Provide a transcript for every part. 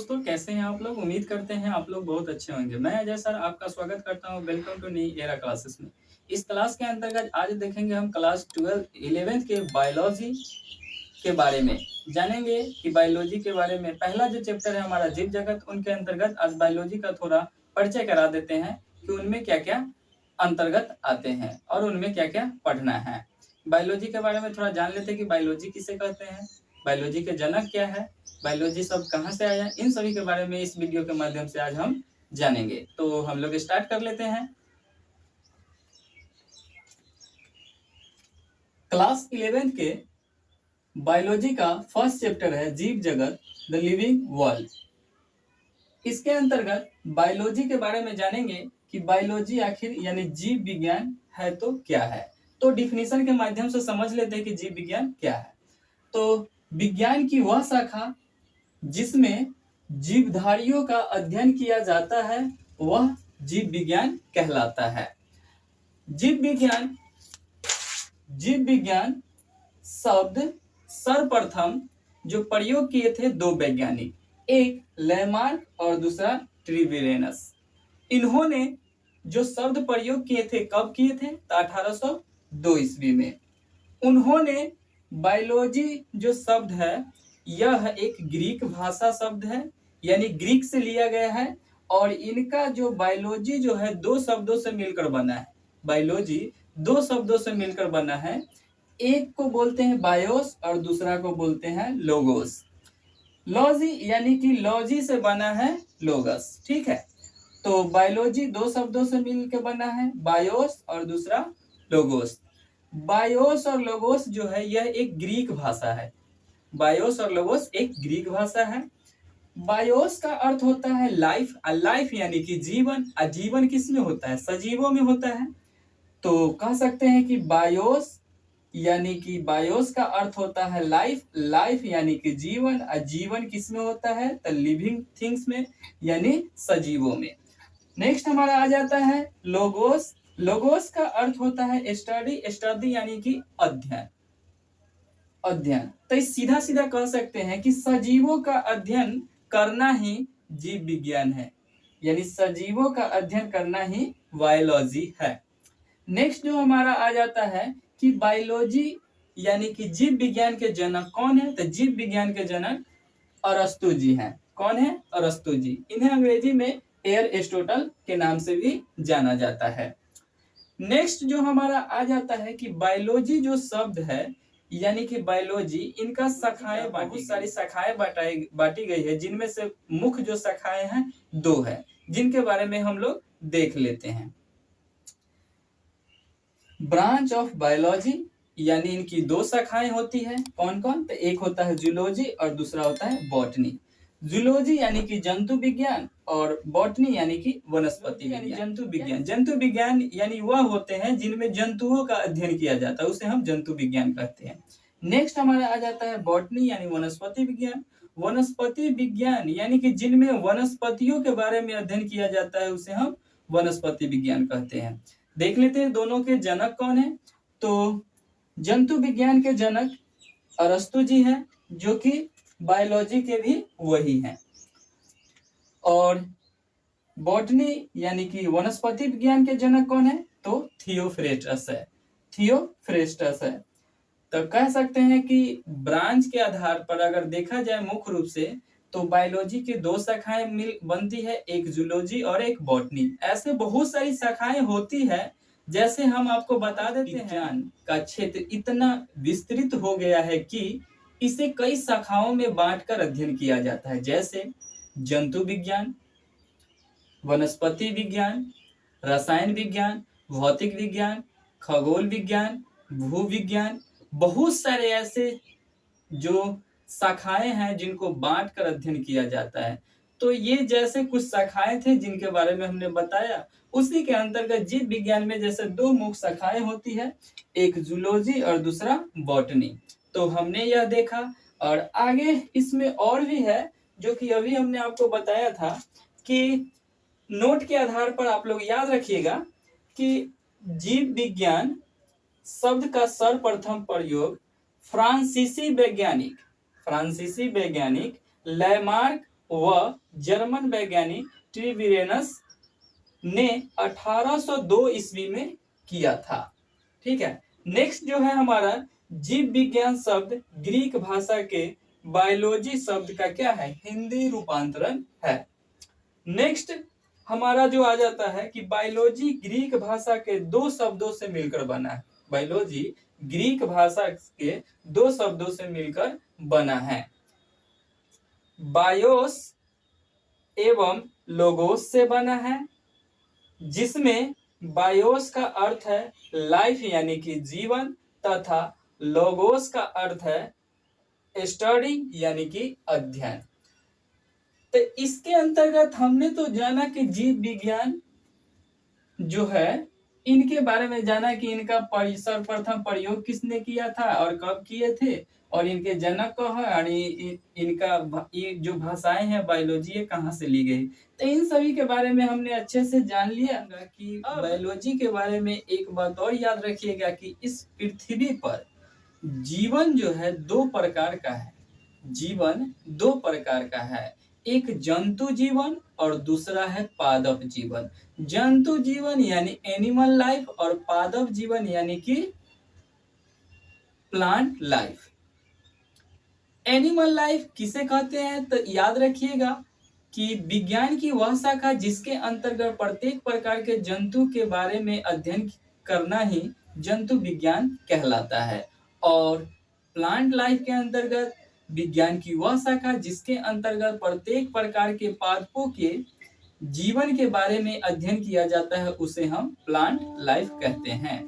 दोस्तों, कैसे हैं आप लोग? उम्मीद करते हैं आप लोग बहुत अच्छे होंगे। मैं अजय सर आपका स्वागत करता हूं welcome to new era classes में। इस क्लास के अंतर्गत आज देखेंगे हम क्लास 12 11th के बायोलॉजी के बारे में जानेंगे कि बायोलॉजी के बारे में पहला जो चैप्टर है हमारा जीव जगत, उनके अंतर्गत आज बायोलॉजी का थोड़ा परिचय करा देते हैं कि उनमें क्या-क्या अंतर्गत आते हैं और उनमें क्या-क्या पढ़ना है। बायोलॉजी के बारे में थोड़ा जान लेते हैं कि बायोलॉजी किसे कहते हैं, बायोलॉजी के जनक क्या है, बायोलॉजी शब्द कहाँ से आया, इन सभी के बारे में इस वीडियो के माध्यम से आज हम जानेंगे। तो हम लोग स्टार्ट कर लेते हैं। क्लास 11th के बायोलॉजी का फर्स्ट चैप्टर है जीव जगत द लिविंग वर्ल्ड। इसके अंतर्गत बायोलॉजी के बारे में जानेंगे कि बायोलॉजी आखिर यानी जीव विज्ञान है तो क्या है। तो डिफिनीशन के माध्यम से समझ लेते हैं कि जीव विज्ञान क्या है। तो विज्ञान की वह शाखा जिसमें जीवधारियों का अध्ययन किया जाता है वह जीव विज्ञान कहलाता है। जीव विज्ञान शब्द सर्वप्रथम जो प्रयोग किए थे दो वैज्ञानिक, एक लैमार्क और दूसरा ट्रिवेरियस। इन्होंने जो शब्द प्रयोग किए थे कब किए थे? तो 1802 ईस्वी में। उन्होंने बायोलॉजी जो शब्द है यह एक ग्रीक भाषा शब्द है, यानी ग्रीक से लिया गया है और इनका जो बायोलॉजी जो है दो शब्दों से मिलकर बना है। बायोलॉजी दो शब्दों से मिलकर बना है, एक को बोलते हैं बायोस और दूसरा को बोलते हैं लोगोस। लॉजी यानी कि लॉजी से बना है लोगस, ठीक है। तो बायोलॉजी दो शब्दों से मिलकर बना है, बायोस और दूसरा लोगोस। बायोस और लोगोस जो है यह एक ग्रीक भाषा है। बायोस और लोगोस एक ग्रीक भाषा है। बायोस का अर्थ होता है लाइफ, लाइफ यानी कि जीवन। जीवन किसमें होता है? सजीवों में होता है। तो कह सकते हैं कि बायोस यानी कि बायोस का अर्थ होता है लाइफ, लाइफ यानी कि जीवन। जीवन किसमें होता है? तो लिविंग थिंग्स में यानी सजीवों में। नेक्स्ट हमारा आ जाता है लोगोस। लोगोस का अर्थ होता है स्टडी, स्टडी यानी कि अध्ययन, अध्ययन। तो सीधा सीधा कह सकते हैं कि सजीवों का अध्ययन करना ही जीव विज्ञान है, यानी सजीवों का अध्ययन करना ही बायोलॉजी है। नेक्स्ट जो हमारा आ जाता है कि बायोलॉजी यानी कि जीव विज्ञान के जनक कौन है? तो जीव विज्ञान के जनक अरस्तु जी हैं। कौन है? अरस्तु जी। इन्हें अंग्रेजी में एरिस्टोटल के नाम से भी जाना जाता है। नेक्स्ट जो हमारा आ जाता है कि बायोलॉजी जो शब्द है यानी कि बायोलॉजी, इनका शाखाएं बहुत सारी शाखाएं बांटी गई है, जिनमें से मुख्य जो शाखाएं हैं दो है, जिनके बारे में हम लोग देख लेते हैं। ब्रांच ऑफ बायोलॉजी यानी इनकी दो शाखाएं होती है। कौन कौन? तो एक होता है जूलॉजी और दूसरा होता है बॉटनी। जूलॉजी यानी कि जंतु विज्ञान और बॉटनी यानी कि वनस्पति यानी जंतु विज्ञान। जंतु विज्ञान यानी वह होते हैं जिनमें जंतुओं का अध्ययन किया जाता है, उसे हम जंतु विज्ञान कहते हैं। नेक्स्ट हमारा आ जाता है बॉटनी यानी वनस्पति विज्ञान। वनस्पति विज्ञान यानी कि जिनमें वनस्पतियों के बारे में अध्ययन किया जाता है उसे हम वनस्पति विज्ञान कहते हैं। देख लेते हैं दोनों के जनक कौन है। तो जंतु विज्ञान के जनक अरस्तु जी हैं, जो कि बायोलॉजी के भी वही हैं। और बॉटनी यानी कि वनस्पति विज्ञान के जनक कौन है? तो थियोफ्रेस्टस है। थियोफ्रेस्टस है। तो कह सकते हैं कि ब्रांच के आधार पर अगर देखा जाए मुख्य रूप से तो बायोलॉजी की दो शाखाएं मिल बनती है, एक जूलॉजी और एक बॉटनी। ऐसे बहुत सारी शाखाएं होती है। जैसे हम आपको बता देते हैं, विज्ञान का क्षेत्र इतना विस्तृत हो गया है कि इसे कई शाखाओं में बांटकर अध्ययन किया जाता है, जैसे जंतु विज्ञान, वनस्पति विज्ञान, रसायन विज्ञान, भौतिक विज्ञान, खगोल विज्ञान, भूविज्ञान। बहुत सारे ऐसे जो शाखाएं हैं जिनको बांटकर अध्ययन किया जाता है। तो ये जैसे कुछ शाखाएं थे जिनके बारे में हमने बताया, उसी के अंतर्गत जीव विज्ञान में जैसे दो मुख्य शाखाएं होती है, एक जूलॉजी और दूसरा बॉटनी। तो हमने यह देखा और आगे इसमें और भी है जो कि अभी हमने आपको बताया था कि नोट के आधार पर आप लोग याद रखिएगा कि जीव विज्ञान शब्द का सर्वप्रथम प्रयोग फ्रांसीसी वैज्ञानिक लैमार्क वह जर्मन वैज्ञानिक ट्रिविरेनस ने 1802 ईस्वी में किया था। ठीक है। नेक्स्ट जो है हमारा जीव विज्ञान शब्द ग्रीक भाषा के बायोलॉजी शब्द का क्या है, हिंदी रूपांतरण है। नेक्स्ट हमारा जो आ जाता है कि बायोलॉजी ग्रीक भाषा के दो शब्दों से मिलकर बना है। बायोलॉजी ग्रीक भाषा के दो शब्दों से मिलकर बना है, बायोस एवं लोगोस से बना है, जिसमें बायोस का अर्थ है लाइफ यानी कि जीवन तथा लोगोस का अर्थ है स्टडी यानी कि अध्ययन। तो इसके अंतर्गत हमने तो जाना कि जीव विज्ञान जो है इनके बारे में जाना कि इनका सर्वप्रथम प्रयोग किसने किया था और कब किए थे, और इनके जनक कौन है, और इनका ये जो भाषाएं हैं बायोलॉजी ये कहाँ से ली गई। तो इन सभी के बारे में हमने अच्छे से जान लिया कि बायोलॉजी के बारे में एक बात और याद रखिएगा कि इस पृथ्वी पर जीवन जो है दो प्रकार का है। जीवन दो प्रकार का है, एक जंतु जीवन और दूसरा है पादप जीवन। जंतु जीवन यानी एनिमल लाइफ और पादप जीवन यानी कि प्लांट लाइफ। एनिमल लाइफ किसे कहते हैं, तो याद रखिएगा कि विज्ञान की वह शाखा जिसके अंतर्गत प्रत्येक प्रकार के जंतु के बारे में अध्ययन करना ही जंतु विज्ञान कहलाता है। और प्लांट लाइफ के अंतर्गत विज्ञान की वह शाखा जिसके अंतर्गत प्रत्येक प्रकार के पादपों के जीवन के बारे में अध्ययन किया जाता है उसे हम प्लांट लाइफ कहते हैं।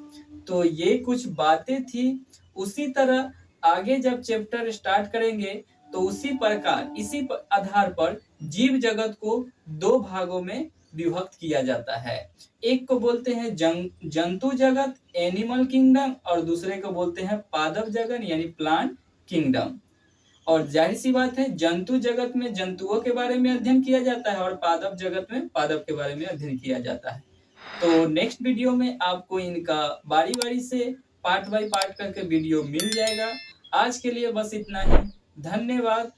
तो ये कुछ बातें थी। उसी तरह आगे जब चैप्टर स्टार्ट करेंगे तो उसी प्रकार इसी आधार पर जीव जगत को दो भागों में विभक्त किया जाता है। एक को बोलते हैं जंतु जगत एनिमल किंगडम और दूसरे को बोलते हैं पादप जगत यानी प्लांट किंगडम। और जाहिर सी बात है जंतु जगत में जंतुओं के बारे में अध्ययन किया जाता है और पादप जगत में पादप के बारे में अध्ययन किया जाता है। तो नेक्स्ट वीडियो में आपको इनका बारी बारी से पार्ट बाय पार्ट करके वीडियो मिल जाएगा। आज के लिए बस इतना ही। धन्यवाद।